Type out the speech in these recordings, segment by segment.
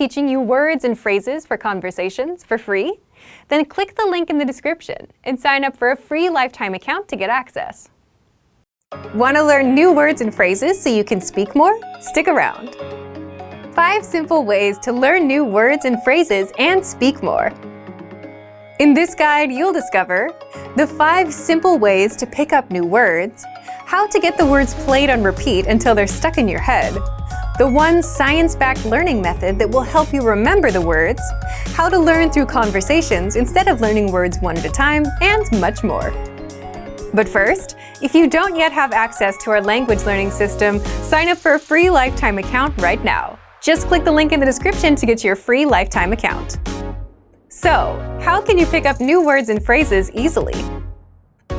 teaching you words and phrases for conversations for free? Then click the link in the description and sign up for a free lifetime account to get access. Want to learn new words and phrases so you can speak more? Stick around. 5 simple ways to learn new words and phrases and speak more. In this guide, you'll discover the 5 simple ways to pick up new words, how to get the words played on repeat until they're stuck in your head, the one science-backed learning method that will help you remember the words, how to learn through conversations instead of learning words one at a time, and much more. But first, if you don't yet have access to our language learning system, sign up for a free lifetime account right now. Just click the link in the description to get your free lifetime account. So, how can you pick up new words and phrases easily?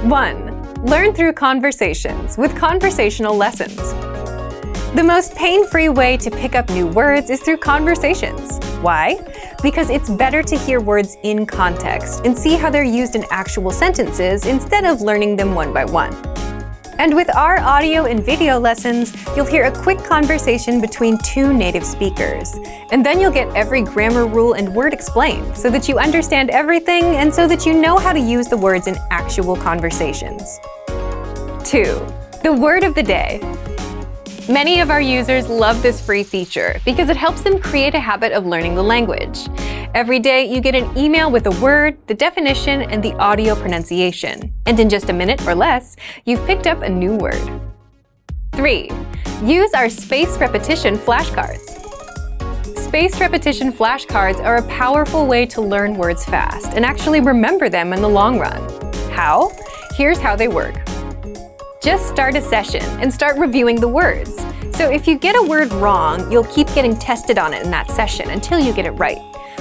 1. Learn through conversations with conversational lessons. The most pain-free way to pick up new words is through conversations. Why? Because it's better to hear words in context and see how they're used in actual sentences instead of learning them one by one. And with our audio and video lessons, you'll hear a quick conversation between 2 native speakers. And then you'll get every grammar rule and word explained so that you understand everything and so that you know how to use the words in actual conversations. 2. The word of the day. Many of our users love this free feature because it helps them create a habit of learning the language. Every day, you get an email with a word, the definition, and the audio pronunciation. And in just a minute or less, you've picked up a new word. 3. Use our spaced repetition flashcards. Spaced repetition flashcards are a powerful way to learn words fast and actually remember them in the long run. How? Here's how they work. Just start a session and start reviewing the words. So if you get a word wrong, you'll keep getting tested on it in that session until you get it right.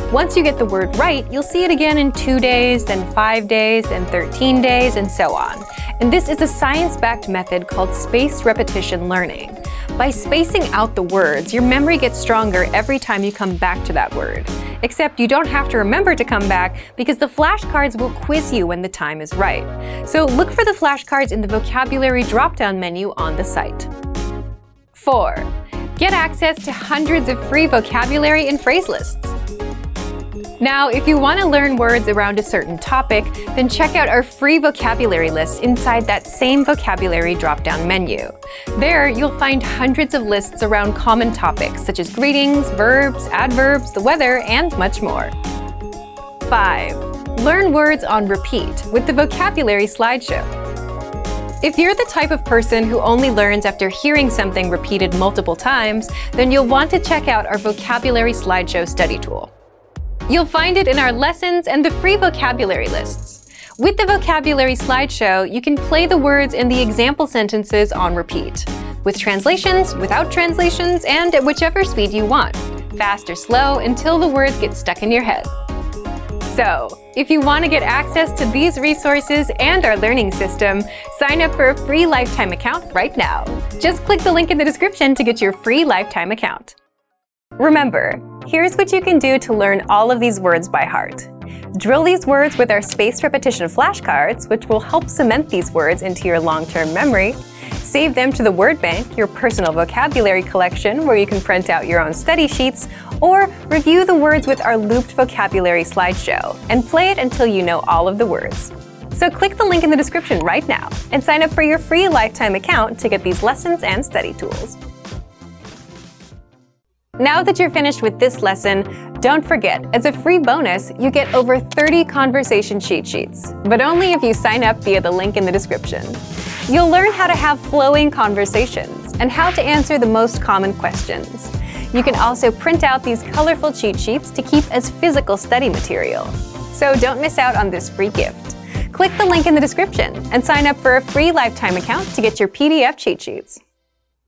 Once you get the word right, you'll see it again in 2 days, then 5 days, then 13 days, and so on. And this is a science-backed method called spaced repetition learning. By spacing out the words, your memory gets stronger every time you come back to that word. Except you don't have to remember to come back because the flashcards will quiz you when the time is right. So look for the flashcards in the vocabulary drop-down menu on the site. 4. Get access to hundreds of free vocabulary and phrase lists. Now, if you want to learn words around a certain topic, then check out our free vocabulary lists inside that same vocabulary drop-down menu. There, you'll find hundreds of lists around common topics such as greetings, verbs, adverbs, the weather, and much more. 5. Learn words on repeat with the vocabulary slideshow. If you're the type of person who only learns after hearing something repeated multiple times, then you'll want to check out our vocabulary slideshow study tool. You'll find it in our lessons and the free vocabulary lists. With the vocabulary slideshow, you can play the words in the example sentences on repeat, with translations, without translations, and at whichever speed you want, fast or slow, until the words get stuck in your head. So, if you want to get access to these resources and our learning system, sign up for a free lifetime account right now. Just click the link in the description to get your free lifetime account. Remember, here's what you can do to learn all of these words by heart. Drill these words with our spaced repetition flashcards, which will help cement these words into your long-term memory. Save them to the word bank, your personal vocabulary collection, where you can print out your own study sheets, or review the words with our looped vocabulary slideshow, and play it until you know all of the words. So click the link in the description right now and sign up for your free lifetime account to get these lessons and study tools. Now that you're finished with this lesson, don't forget, as a free bonus, you get over 30 conversation cheat sheets, but only if you sign up via the link in the description. You'll learn how to have flowing conversations and how to answer the most common questions. You can also print out these colorful cheat sheets to keep as physical study material. So don't miss out on this free gift. Click the link in the description and sign up for a free lifetime account to get your PDF cheat sheets.